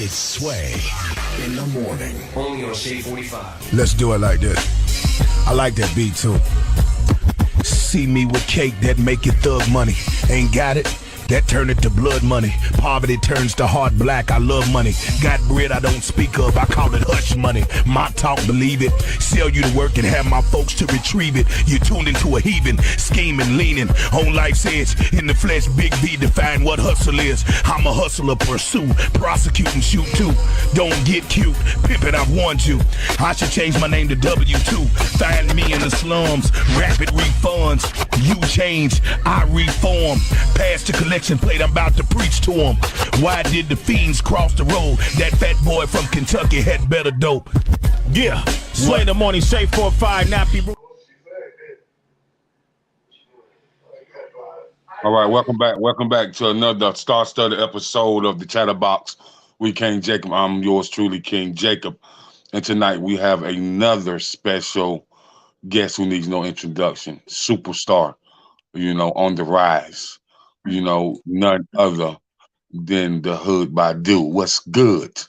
It's Sway in the morning. Only on Shade 45. Let's do it like this. I like that beat too. See me with cake that make it thug money. Ain't got it? That turn it to blood money. Poverty turns to hard black. I love money. Got bread I don't speak of. I call it hush money. My talk, believe it. Sell you to work and have my folks to retrieve it. You tuned into a heathen, scheming, leaning on life's edge. In the flesh, Big V define what hustle is. I'm a hustler, pursue, prosecute and shoot too. Don't get cute, pimp it, I've warned you. I should change my name to W2. Find me in the slums, rapid refunds. You change, I reform. Pass the collection plate, I'm about to preach to them. Why did the fiends cross the road? That fat boy from Kentucky had better dope. Yeah, Sway in the morning, Shade 45, Nappy. All right, welcome back to another star-studded episode of the Chatterbox with King Jacob. I'm yours truly, King Jacob, and tonight we have another special guest who needs no introduction, superstar, on the rise, none other than the Hood Badu. What's good?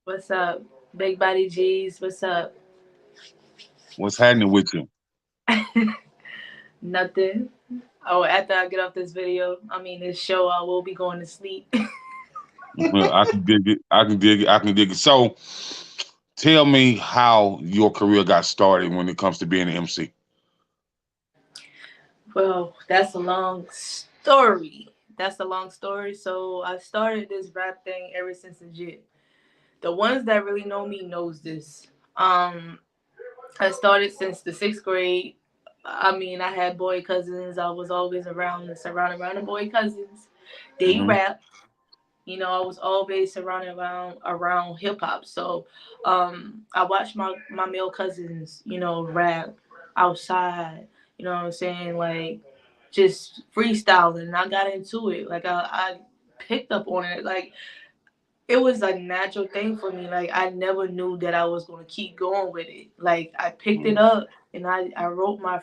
What's up, big body G's? What's up? What's happening with you? Nothing. Oh, after I get off this show, I will be going to sleep. Well, I can dig it. So, tell me how your career got started when it comes to being an MC. Well, that's a long story. So I started this rap thing ever since legit. The ones that really know me knows this. I started since the 6th grade. I had boy cousins. I was always surrounded around the boy cousins. They rapped. I was always surrounded around hip hop. So I watched my male cousins, rap outside. You know what I'm saying? Like just freestyling. And I got into it. Like I picked up on it. Like it was a natural thing for me. Like I never knew that I was gonna keep going with it. Like I picked it up and I wrote my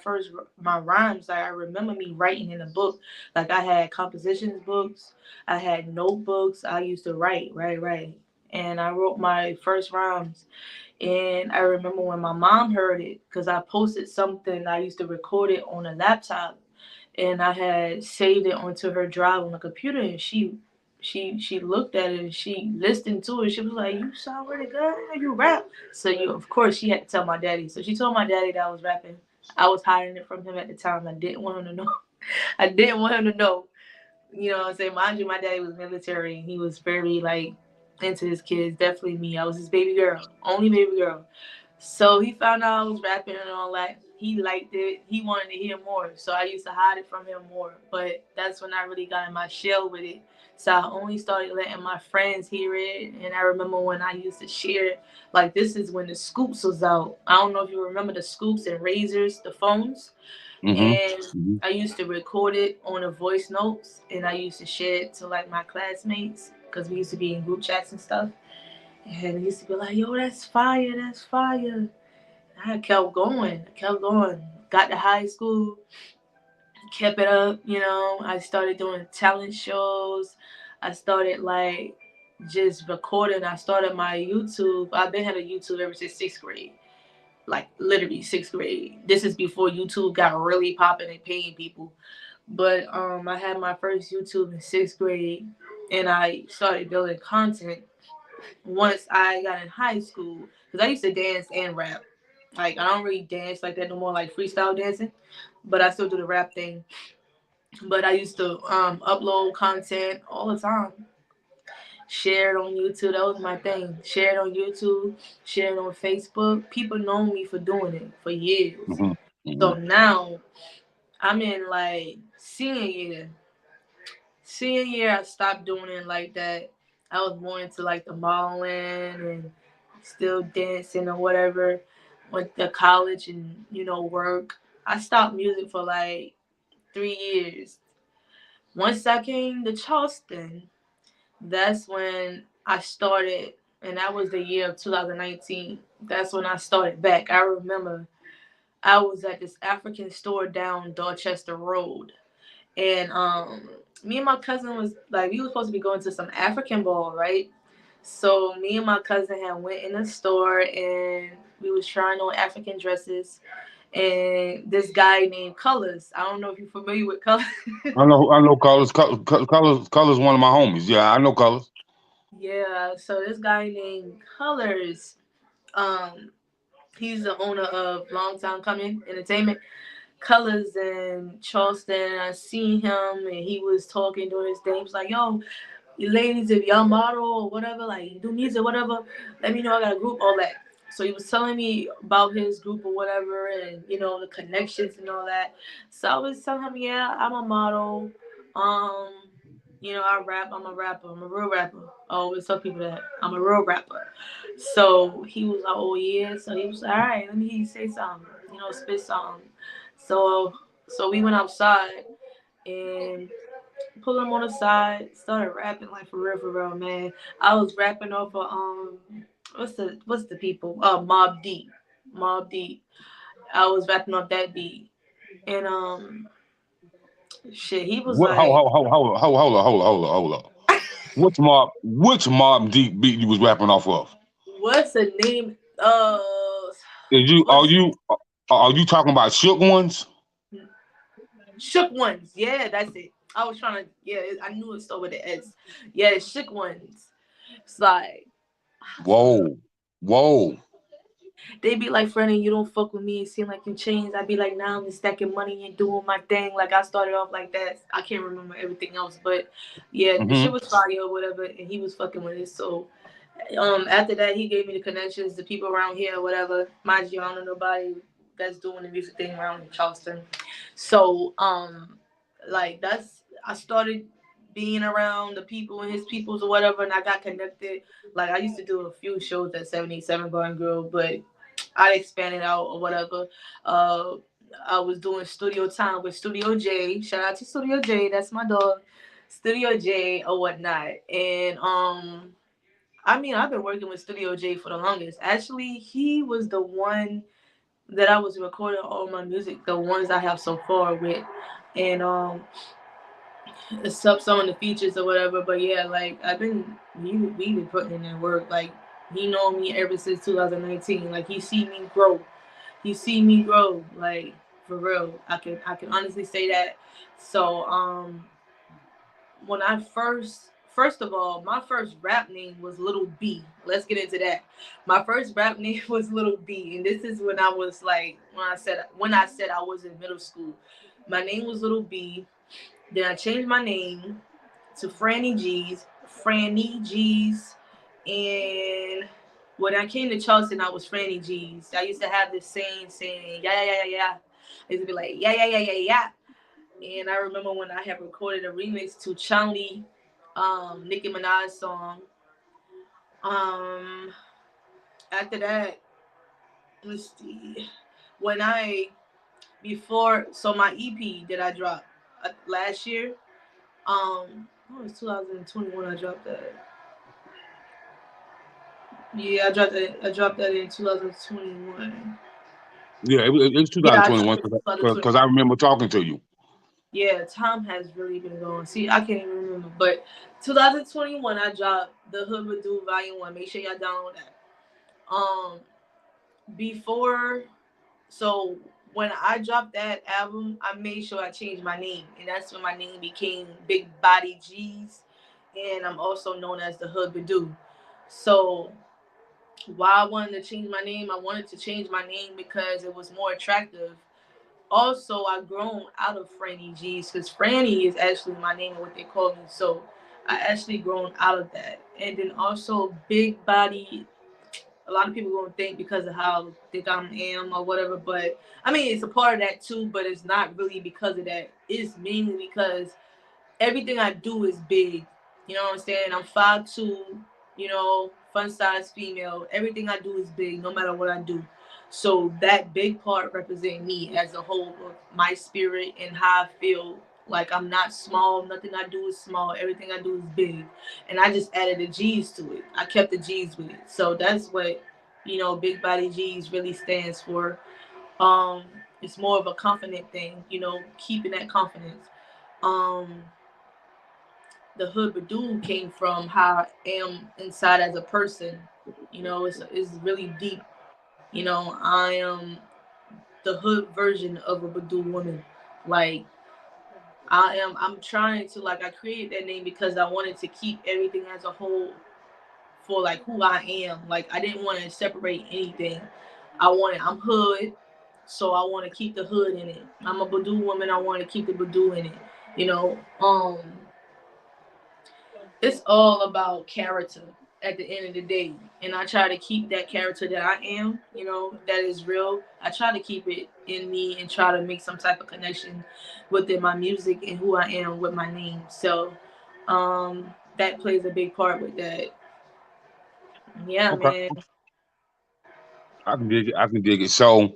rhymes. Like I remember me writing in a book. Like I had compositions books, I had notebooks. I used to write. And I wrote my first rhymes. And I remember when my mom heard it, because I posted something, I used to record it on a laptop, and I had saved it onto her drive on the computer, and she looked at it and she listened to it. She was like, "You sound really good. You rap." So of course she had to tell my daddy. So she told my daddy that I was rapping. I was hiding it from him at the time. I didn't want him to know. You know what I'm saying? Mind you, my daddy was military and he was very into his kids. Definitely me. I was his baby girl. Only baby girl. So he found out I was rapping and all that. He liked it. He wanted to hear more. So I used to hide it from him more. But that's when I really got in my shell with it. So I only started letting my friends hear it. And I remember when I used to share it, this is when the Scoops was out. I don't know if you remember the Scoops and Razors, the phones. And I used to record it on the voice notes. And I used to share it to my classmates, because we used to be in group chats and stuff. And they used to be like, "Yo, that's fire, that's fire." I kept going. Got to high school, kept it up, I started doing talent shows. I started just recording. I started my YouTube. I've been had a YouTube ever since 6th grade. Literally 6th grade. This is before YouTube got really popping and paying people. But I had my first YouTube in 6th grade, and I started building content once I got in high school, because I used to dance and rap. I don't really dance like that no more, freestyle dancing, but I still do the rap thing. But I used to upload content all the time. Share it on YouTube. That was my thing. Share it on YouTube. Share it on Facebook. People know me for doing it for years. So now I'm in senior year. Senior year, I stopped doing it like that. I was more into the modeling and still dancing or whatever. Went to college and work. I stopped music for 3 years. Once I came to Charleston, that's when I started, and that was the year of 2019. That's when I started back. I remember I was at this African store down Dorchester Road, and me and my cousin was we were supposed to be going to some African ball, right? So me and my cousin had went in a store and we was trying on African dresses. And this guy named Colors. I don't know if you're familiar with Colors. I know Colors. Colors, one of my homies. Yeah, I know Colors. Yeah. So this guy named Colors. Um, he's the owner of Long Time Coming Entertainment. Colors in Charleston. I seen him and he was talking during his day. He was like, "Yo, you ladies, if y'all model or whatever, like you do music, whatever, let me know. I got a group, all that." So he was telling me about his group or whatever, and the connections and all that. So I was telling him, yeah, I'm a model. Um, I rap. I'm a rapper. I'm a real rapper. I always tell people that I'm a real rapper. So he was like, oh yeah. So he was like, all right, let me hear you say something. Spit something. So we went outside and pull him on the side, started rapping like for real, man. I was rapping off of what's the people? Mob Deep. Mob Deep. I was rapping off that beat. And shit, he was What? like, Hold on. Which mob deep beat you was rapping off of? what's the name? Is you What's are you talking about shook ones? Shook Ones? Yeah, that's it. I was trying to, yeah, I knew it started with the S. Yeah, Shook Ones. It's like, Whoa, whoa. they be like, Freddie, you don't fuck with me. It seem like you changed. I be like, nah, I'm just stacking money and doing my thing. Like, I started off like that. I can't remember everything else. But, yeah, the shit Hmm. was fire or whatever. And he was fucking with it. So, after that, he gave me the connections, the people around here, or whatever. Mind you, I don't know nobody that's doing the music thing around in Charleston. So, like, I started being around the people and his peoples or whatever. And I got connected. Like, I used to do a few shows at 77 Garden Grove, but I expanded out or whatever. Uh, I was doing studio time with Studio J. Shout out to Studio J. That's my dog, Studio J or whatnot. And I mean, I've been working with Studio J for the longest. Actually, he was the one that I was recording all my music, the ones I have so far with, and some of the features or whatever. But yeah, like we been putting in that work. Like he known me ever since 2019. Like he see me grow. He see me grow. Like for real. I can honestly say that. So when I first of all, my first rap name was Little B. Let's get into that. My first rap name was Little B, and this is when I was like when I said I was in middle school. My name was Little B. Then I changed my name to Franny G's, and when I came to Charleston, I was Franny G's. I used to have this saying, yeah, yeah, yeah, yeah, yeah. I used to be like, yeah, yeah, yeah, yeah, yeah. And I remember when I had recorded a remix to Chun-Li, Nicki Minaj song. Um, After that, let's see. When I before so my EP that I dropped last year, it was 2021. I dropped that. Yeah, I dropped that. I dropped that in 2021. Yeah, it's Yeah, I dropped 2021 it in 2020. because I remember talking to you. Yeah, time has really been going. See, I can't even remember. But 2021, I dropped the Hood Badu Volume 1. Make sure y'all download that. Um, before, so when I dropped that album, I made sure I changed my name, and that's when my name became Big Body G's, and I'm also known as the Hood Badu. So why I wanted to change my name, I wanted to change my name because it was more attractive. Also, I grown out of Franny G's because Franny is actually my name and what they call me. So I actually grown out of that. And then also Big Body. A lot of people gonna think because of how thick I am or whatever, but I mean it's a part of that too. But it's not really because of that. It's mainly because everything I do is big. You know what I'm saying? I'm 5'2", fun size female. Everything I do is big, no matter what I do. So that big part represents me as a whole of my spirit and how I feel. Like I'm not small. Nothing I do is small. Everything I do is big. And I just added the G's to it. I kept the G's with it. So that's what, Big Body G's really stands for. Um, it's more of a confident thing, keeping that confidence. Um, the Hood Badu came from how I am inside as a person. It's really deep. I am the hood version of a Badu woman. Like I'm trying to, like, I created that name because I wanted to keep everything as a whole for like who I am. Like I didn't want to separate anything. I'm hood, so I want to keep the hood in it. I'm a Badu woman, I want to keep the Badu in it. You know, it's all about character at the end of the day. And I try to keep that character that I am, that is real. I try to keep it in me and try to make some type of connection within my music and who I am with my name. So that plays a big part with that. Yeah, Okay, man. I can dig it. I can dig it. So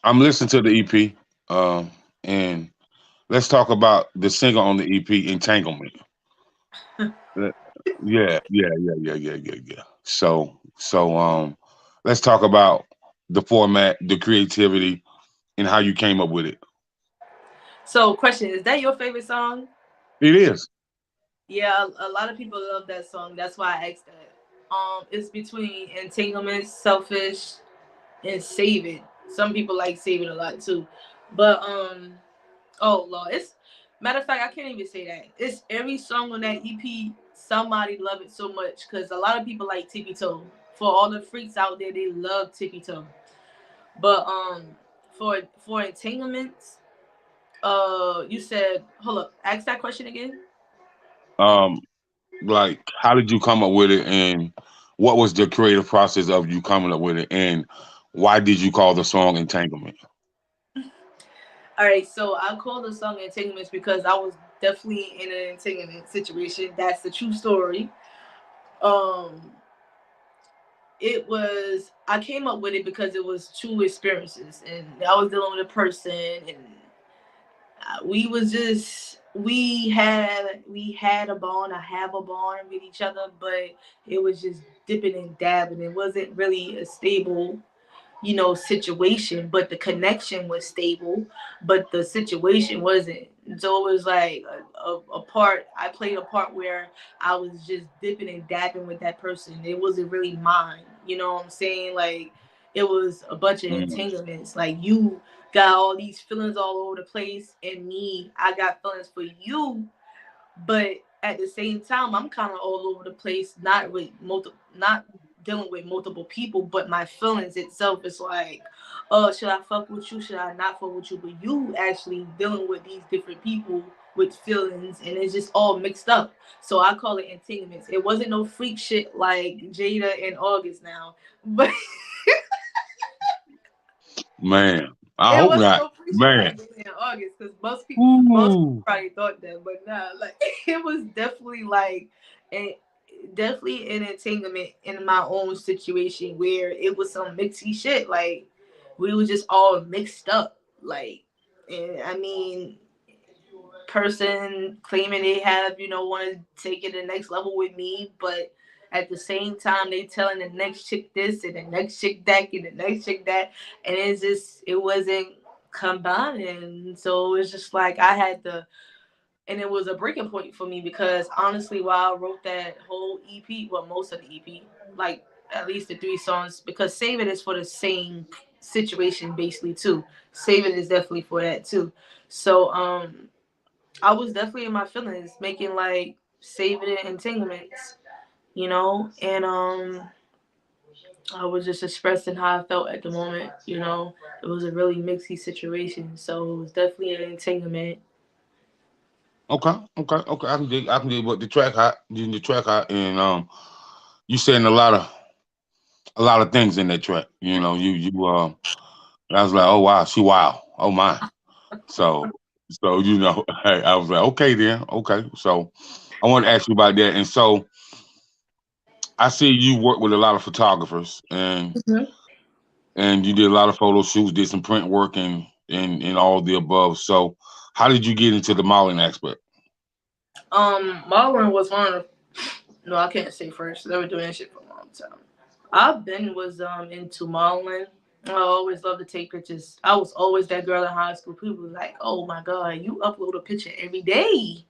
I'm listening to the EP, and let's talk about the single on the EP, "Entanglement." Uh, Yeah, yeah, yeah, yeah, yeah, yeah, yeah. So, let's talk about the format, the creativity, and how you came up with it. So, question, is that your favorite song? It is. Yeah, a lot of people love that song. That's why I asked that. It's between Entanglement, Selfish, and Save It. Some people like Save It a lot too. But oh Lord, it's matter of fact, I can't even say that. It's every song on that EP, somebody love it so much because a lot of people like Tippy Toe. For all the freaks out there, they love Tippy Toe. But for Entanglements, you said, hold up, ask that question again. Um, like, how did you come up with it, and what was the creative process of you coming up with it, and why did you call the song "Entanglement"? All right, so I called the song Entanglements because I was definitely in an entanglement situation. That's the true story. Um, it was, I came up with it because it was two experiences, and I was dealing with a person, and we was just we had a bond, I have a bond with each other, but it was just dipping and dabbing. It wasn't really a stable situation, but the connection was stable, but the situation wasn't. So it was like a part, I played a part where I was just dipping and dabbing with that person. It wasn't really mine. You know what I'm saying? Like it was a bunch of Mm, entanglements. Like you got all these feelings all over the place, and me, I got feelings for you, but at the same time, I'm kind of all over the place, not dealing with multiple people, but my feelings itself is like, oh, should I fuck with you? Should I not fuck with you? But you actually dealing with these different people with feelings, and it's just all mixed up. So I call it entanglements. It wasn't no freak shit like Jada and August now, but man, I it hope wasn't not. no free shit like Man, this in August, because most people ooh, probably thought that, but nah, like it was definitely like a definitely an entanglement in my own situation where it was some mixy shit. Like we was just all mixed up. Like, and I mean, person claiming they have, want to take it to the next level with me, but at the same time they telling the next chick this and the next chick that and the next chick that, and it wasn't combining. So it's just like I had to, and it was a breaking point for me because honestly, while I wrote that whole EP, well, most of the EP, like at least the three songs, because Save It is for the same situation basically too. Save It is definitely for that too. So I was definitely in my feelings, making like saving it entanglements, and I was just expressing how I felt at the moment. It was a really mixy situation, so it was definitely an entanglement. okay, okay, okay. I can dig. But the track hot, and you saying a lot of things in that track. I was like, oh wow, she wow, oh my. So, hey, I was like, okay then, okay. So, I want to ask you about that. And so, I see you work with a lot of photographers, and you did a lot of photo shoots, did some print work, and all the above. So, how did you get into the modeling aspect? Modeling was one of the, no, I can't say first. They were doing that shit for a long time. I've been was into modeling. I always loved to take pictures. I was always that girl in high school. People were like, "Oh my god, you upload a picture every day."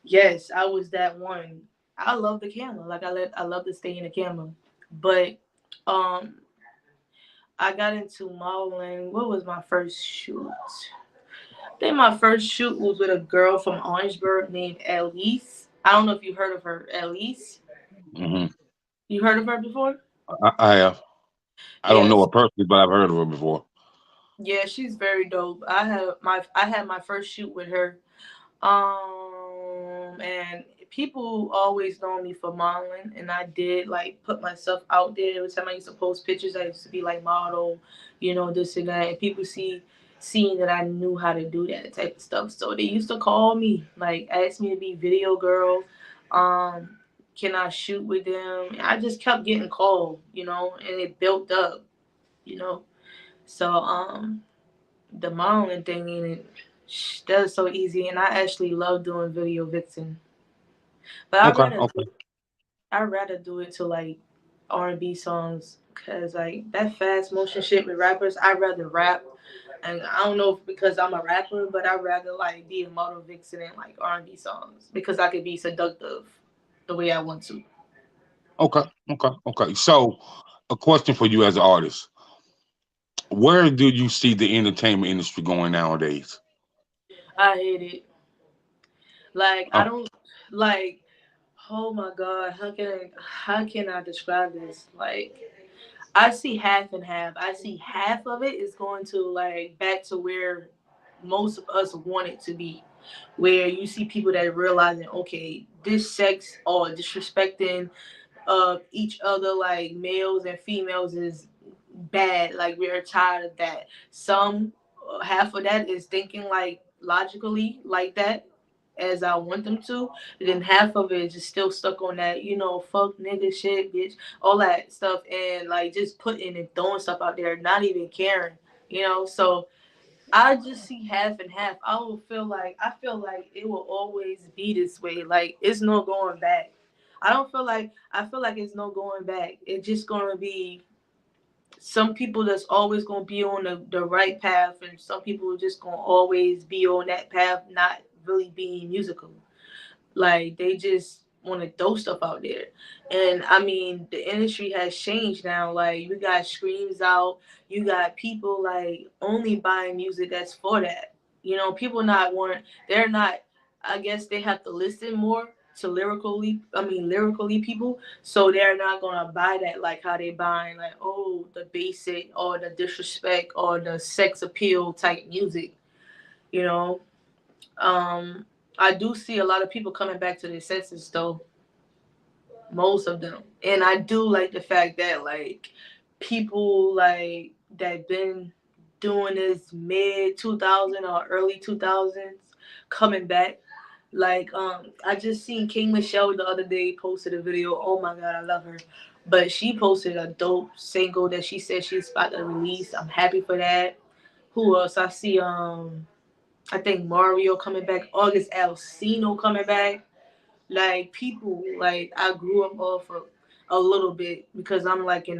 Yes, I was that one. I love the camera. Like I love to stay in the camera. But um I got into modeling. What was my first shoot? I think my first shoot was with a girl from Orangeburg named Elise. I don't know if you heard of her, Elise. Hmm. You heard of her before? I have. I don't know Yes. her personally, but I've heard of her before. Yeah, she's very dope. I had my first shoot with her. And people always know me for modeling, and I did like put myself out there. Every time I used to post pictures, I used to be like model, this and that. And people seeing that I knew how to do that type of stuff. So they used to call me, like ask me to be video girl. Um, can I shoot with them? And I just kept getting called, and it built up, you know. So the modeling thing in it, that is so easy, and I actually love doing video vixen. But Okay, okay, I'd rather do it to like R&B songs, cause like that fast motion shit with rappers, I'd rather rap. And I don't know if because I'm a rapper, but I'd rather like be a model vixen in like R&B songs because I could be seductive the way I want to. okay, okay. So, a question for you as an artist: where do you see the entertainment industry going nowadays? I hate it. Like I Oh, don't like. Oh my god, how can I describe this? Like I see half and half. I see half of it is going to like back to where most of us want it to be, where you see people that are realizing, okay, this sex or disrespecting each other, like males and females, is bad. Like we're tired of that. Some half of that is thinking like logically like that as I want them to. And then half of it is just still stuck on that, fuck nigga shit, bitch, all that stuff, and like just putting and throwing stuff out there, not even caring, So I just see half and half. I feel like it will always be this way. Like it's no going back. I feel like it's no going back. It's just gonna be some people that's always gonna be on the right path, and some people are just gonna always be on that path, not really being musical. Like they just want to throw stuff out there. And I mean, the industry has changed now. Like you got screams out, you got people like only buying music that's for that. People not want they're not I guess they have to listen more to lyrically people. So they're not gonna buy that like how they buying like, oh, the basic or the disrespect or the sex appeal type music, you know. Um, I do see a lot of people coming back to their senses though, most of them, and I do like the fact that like people like that been doing this mid 2000 or early 2000s coming back. Like I just seen King Michelle the other day posted a video. Oh my god, I love her. But she posted a dope single that she said she's about to release. I'm happy for that. Who else? I see I think Mario coming back, August Alsino coming back. Like people, like I grew up off of a little bit because I'm like in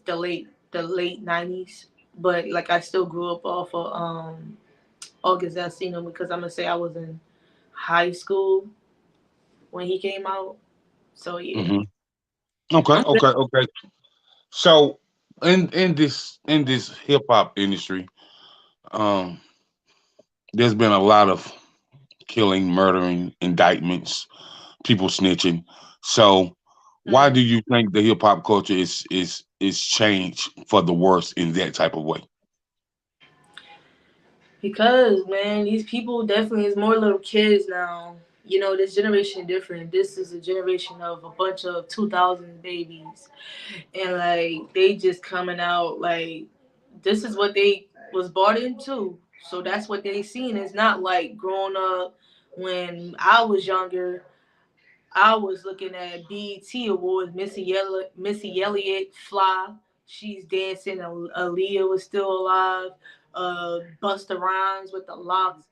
the late '90s, but like I still grew up off of August Alsino because I'm gonna say I was in high school when he came out. So yeah, hmm. Okay, I'm good. okay, okay. So, in this hip hop industry, um, there's been a lot of killing, murdering, indictments, people snitching. So, why Mhm. do you think the hip hop culture is changed for the worse in that type of way? Because man, these people definitely is more little kids now. This generation different. This is a generation of a bunch of 2000 babies, and like they just coming out like this is what they was bought into. So that's what they seen. It's not like growing up when I was younger. I was looking at BET Awards. Missy Elliott, Fly. She's dancing. Aaliyah was still alive. Busta Rhymes with the locks.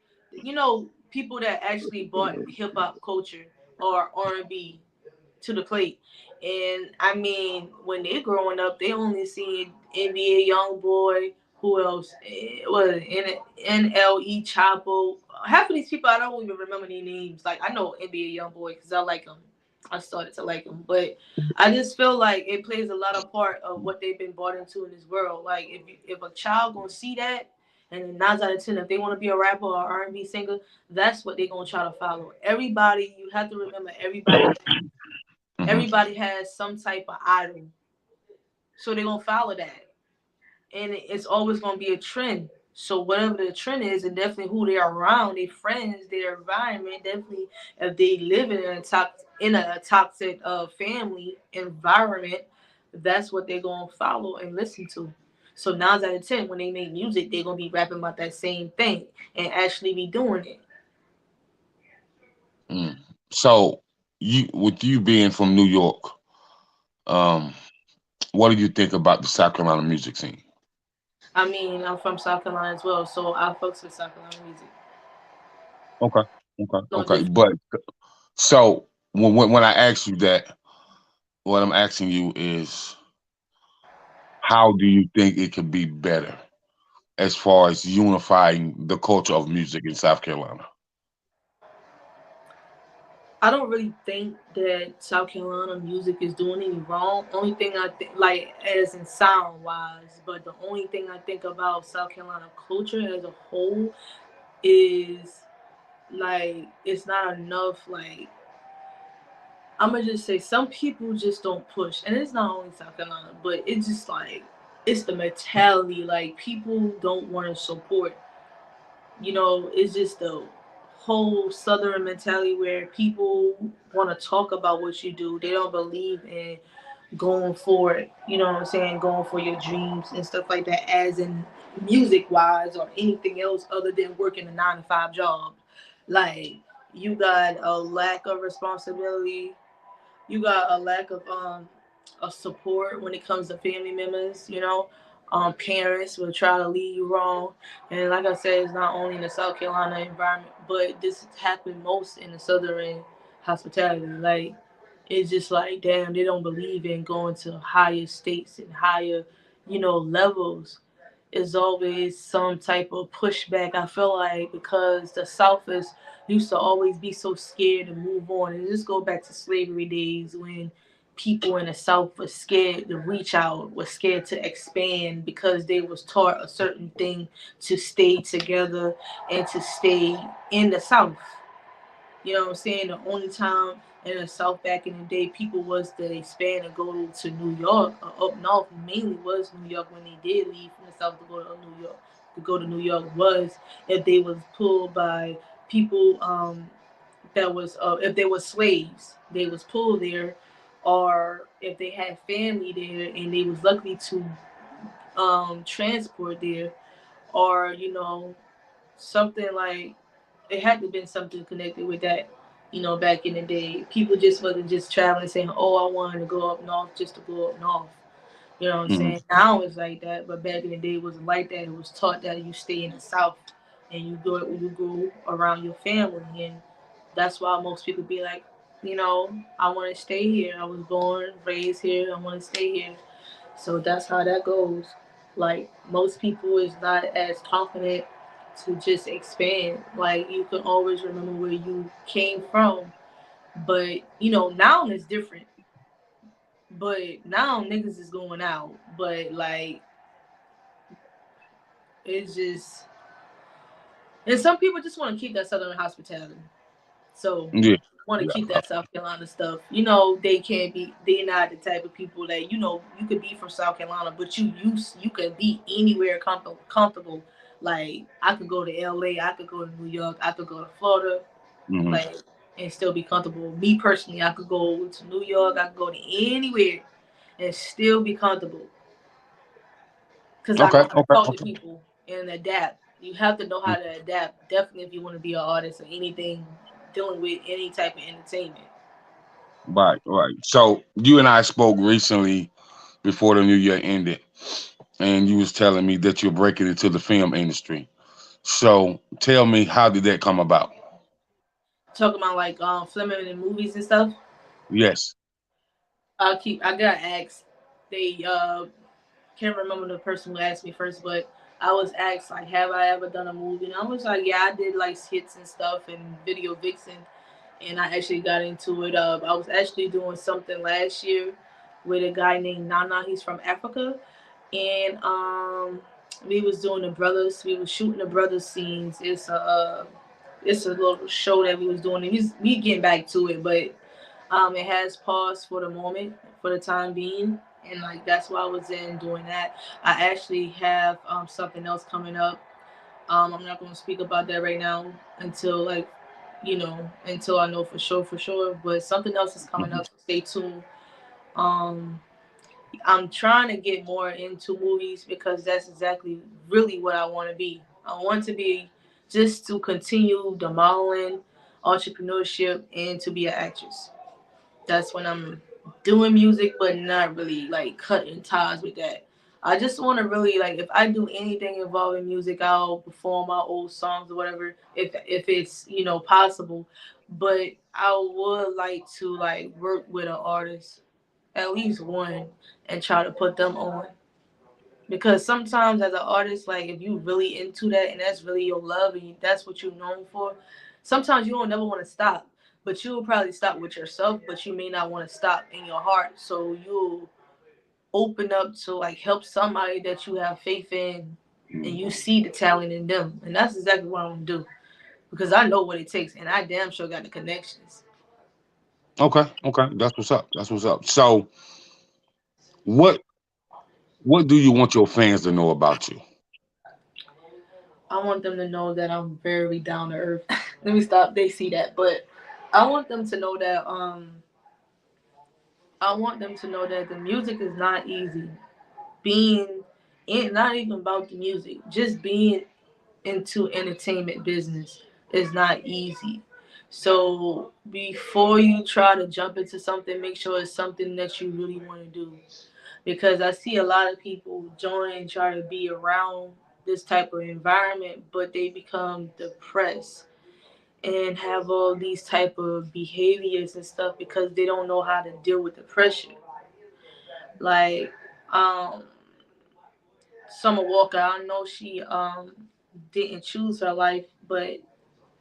People that actually bought hip hop culture or R&B to the plate. And I mean, when they're growing up, they only see NBA YoungBoy, Who else? Was NLE Chapo. Half of these people I don't even remember their names. Like I know NBA YoungBoy because I like him. I started to like him, but I just feel like it plays a lot of part of what they've been brought into in this world. Like if a child gonna see that, and then 9 out of 10, if they want to be a rapper or R&B singer, that's what they're gonna try to follow. Everybody, you have to remember, Hmm. everybody has some type of idol, so they're gonna follow that, and it's always going to be a trend. So whatever the trend is, and definitely who they are around, their friends, their environment, definitely if they live in a toxic family environment, that's what they're going to follow and listen to. So 9 out of 10, when they make music, they're going to be rapping about that same thing and actually be doing it. Mm. So, with you being from New York, um, what do you think about the South Carolina music scene? I mean, I'm from South Carolina as well, so I fucks with South Carolina music. Okay, okay, No okay. different. But so when I ask you that, what I'm asking you is, how do you think it could be better as far as unifying the culture of music in South Carolina? I don't really think that South Carolina music is doing any wrong. Only thing I think, like, as in sound wise, but the only thing I think about South Carolina culture as a whole is like it's not enough. Like, I'm gonna just say some people just don't push, and it's not only South Carolina, but it's just like it's the mentality. Like, people don't want to support. It's just the whole southern mentality where people want to talk about what you do. They don't believe in going for it. You know what I'm saying? Going for your dreams and stuff like that, as in music wise or anything else other than working a 9 to 5 job. Like, you got a lack of responsibility, you got a lack of support when it comes to family members. Parents will try to lead you wrong, and like I said, it's not only in the South Carolina environment, but this happened most in the Southern hospitality. Like, it's just like, damn, they don't believe in going to higher states and higher, levels. Is always some type of pushback. I feel like because the South is used to always be so scared to move on, and just go back to slavery days when people in the South were scared to reach out, were scared to expand because they was taught a certain thing to stay together and to stay in the South. You know what I'm saying? The only time in the South back in the day people was to expand and go to New York or up north mainly was New York when they did leave from the South to go to New York. To go to New York was if they was pulled by people that was if they were slaves, they was pulled there, or if they had family there and they was lucky to transport there, or something like it had to been something connected with that. Back in the day, people just wasn't just traveling saying, "Oh, I wanted to go up north just to go up north." You know what I'm Hmm. saying? Now it's like that, but back in the day, it wasn't like that. It was taught that you stay in the South and you go around your family, and that's why most people be like, I want to stay here. I was born, raised here. I want to stay here. So that's how that goes. Like, most people is not as confident to just expand. Like, you can always remember where you came from, but now it's different. But now niggas is going out, but like it's just, and some people just want to keep that Southern hospitality. So Yeah, want to yeah. keep that South Carolina stuff. They can't be. They're not the type of people that you could be from South Carolina, but you could be anywhere comfortable. Like, I could go to L.A., I could go to New York, I could go to Florida, Hmm. like, and still be comfortable. Me personally, I could go to New York, I could go to anywhere and still be comfortable because I know Okay, how to okay, talk to okay. people and adapt. You have to know how to adapt, definitely, if you want to be an artist or anything dealing with any type of entertainment. Right, right. So you and I spoke recently before the new year ended, and you was telling me that you're breaking into the film industry. So tell me, how did that come about? Talking about like filming in movies and stuff. Yes. I got asked. They can't remember the person who asked me first, but I was asked like, have I ever done a movie? And I was like, yeah, I did like skits and stuff and video vixen, and I actually got into it. I was actually doing something last year with a guy named Nana. He's from Africa, and we was doing the brothers. We was shooting the brothers scenes. It's a little show that we was doing. And we getting back to it, but it has paused for the moment, for the time being, and like that's why I was in doing that. I actually have something else coming up. I'm not going to speak about that right now until like until I know for sure. But something else is coming Mhm. up. So stay tuned. Um, I'm trying to get more into movies because that's exactly really what I want to be. I want to be just to continue the modeling, entrepreneurship, and to be an actress. That's when I'm doing music, but not really like cutting ties with that. I just want to really like if I do anything involving music, I'll perform my old songs or whatever if it's possible. But I would like to like work with an artist, at least one, and try to put them on. Because sometimes as an artist, like if you really into that and that's really your love and that's what you're known for, sometimes you don't never want to stop. But you'll probably stop with yourself, but you may not want to stop in your heart. So you'll open up to like help somebody that you have faith in and you see the talent in them. And that's exactly what I want to do. Because I know what it takes and I damn sure got the connections. Okay, okay, that's what's up. That's what's up. So, what what do you want your fans to know about you? I want them to know that I'm very down to earth. Let me stop. They see that, but I want them to know that I want them to know that the music is not easy. Being not even about the music, just being into entertainment business is not easy. So before you try to jump into something, make sure it's something that you really want to do. Because I see a lot of people join and try to be around this type of environment, but they become depressed and have all these type of behaviors and stuff because they don't know how to deal with the pressure. Like um Summer Walker, I know she didn't choose her life, but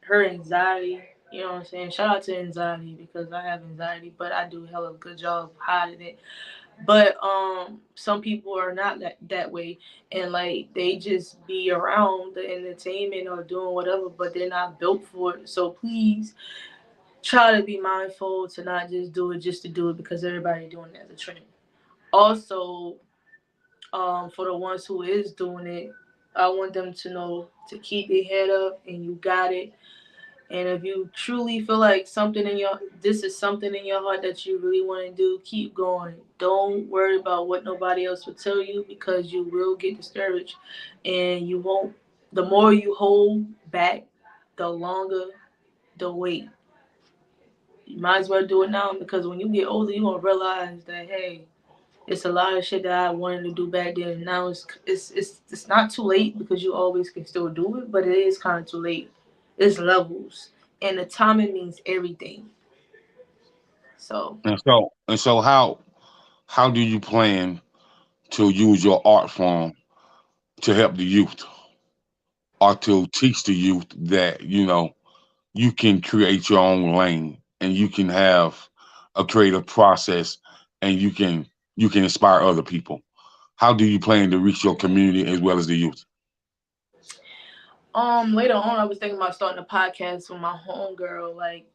her anxiety, you know what I'm saying? Shout out to anxiety because I have anxiety, but I do a hell of a good job hiding it. But some people are not that way and like they just be around the entertainment or doing whatever, but they're not built for it. So please try to be mindful to not just do it just to do it because everybody doing it as a trend. Also, for the ones who is doing it, I want them to know to keep their head up and you got it. And if you truly feel like this is something in your heart that you really want to do, keep going. Don't worry about what nobody else will tell you because you will get discouraged, and you won't. The more you hold back, the longer the wait. You might as well do it now because when you get older, you gonna realize that hey, it's a lot of shit that I wanted to do back then. Now it's not too late because you always can still do it, but it is kind of too late. It's levels, and the timing means everything. So And so, how do you plan to use your art form to help the youth, or to teach the youth that you can create your own lane and you can have a creative process and you can inspire other people? How do you plan to reach your community as well as the youth? later on, I was thinking about starting a podcast with my homegirl. Like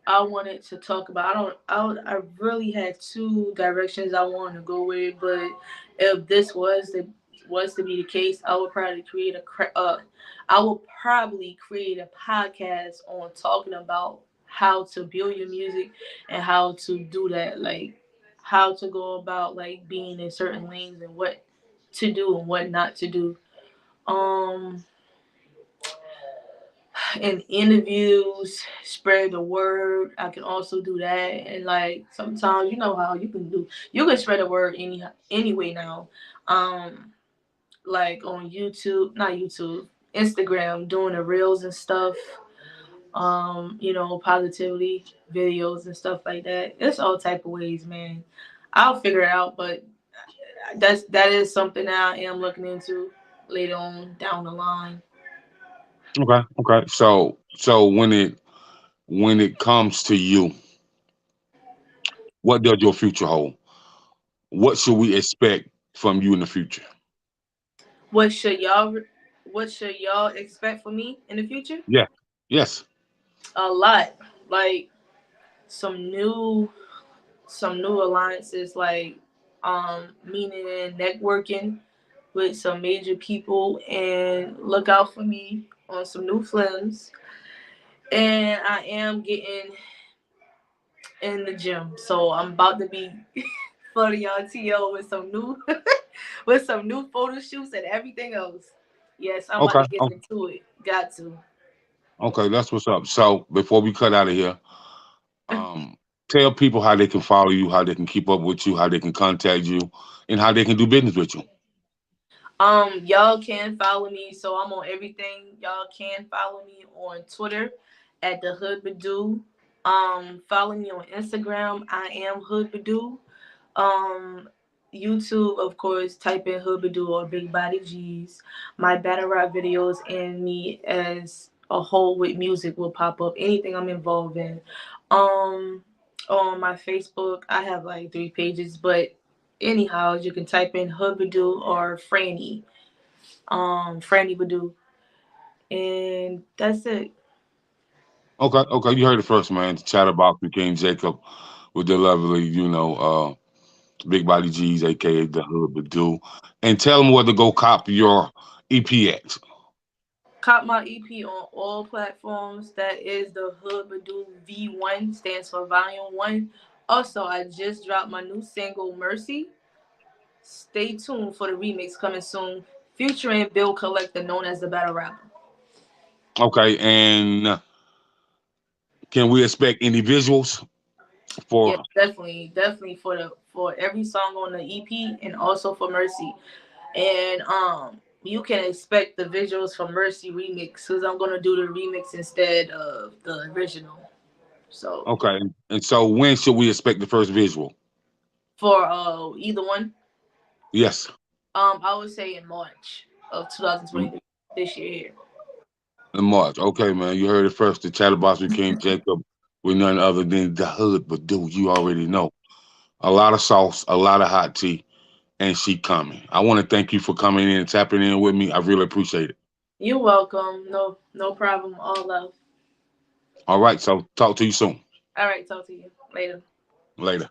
I wanted to talk about. I really had two directions I wanted to go with, but if this was to be the case, I would probably create a podcast on talking about how to build your music and how to do that, like how to go about like being in certain lanes and what to do and what not to do. Um, in interviews, spread the word. I can also do that, and like sometimes you know how you can spread the word anyway now. Um, like on YouTube, not YouTube, Instagram, doing the reels and stuff. Positively videos and stuff like that. It's all type of ways, man. I'll figure it out, but that is something that I am looking into. later on down the line. Okay, okay. So when it comes to you, what does your future hold? What should we expect from you in the future? What should y'all what should y'all expect from me in the future? Yeah. Yes. A lot. Like some new some new alliances, like meaning and networking with some major people, and look out for me on some new films. And I am getting in the gym, so I'm about to be for y'all TO with some new with some new photo shoots and everything else. Yes, I'm about Okay. to get into it. Got to. Okay, that's what's up. So before we cut out of here, um, tell people how they can follow you, how they can keep up with you, how they can contact you, and how they can do business with you. Y'all can follow me. So I'm on everything. Y'all can follow me on Twitter at the Hood Badu. Follow me on Instagram. I am Hood Badu. Um, YouTube, of course, type in Hood Badu or Big Body G's. My battle rap videos and me as a whole with music will pop up. Anything I'm involved in. Um, on my Facebook, I have like 3 pages, but anyhow, you can type in Hood Badu or Franny Badu, and that's it. Okay, okay, you heard it first, man. The Chatterbox became Jacob with the lovely, Big Body G's, aka the Hood Badu, and tell them where to go cop your EPX. Cop my EP on all platforms. That is the Hood Badu V1, stands for Volume 1. Also, I just dropped my new single, Mercy. Stay tuned for the remix coming soon, featuring Bill Collector, known as the Battle Rapper. Okay, and can we expect any visuals Yeah, for? definitely for every song on the EP and also for Mercy. And you can expect the visuals for Mercy remix because I'm gonna do the remix instead of the original. So Okay, and so when should we expect the first visual? for either one, Yes, I would say in March of in 2023, this year. in March. Okay, man, you heard it first. The Chatterbox became Jacob with none other than the Hood Badu. You already know. A lot of sauce, a lot of hot tea, and she coming. I want to thank you for coming in and tapping in with me. I really appreciate it. You're welcome. No problem. All love. All right, so talk to you soon. All right, talk to you later. Later.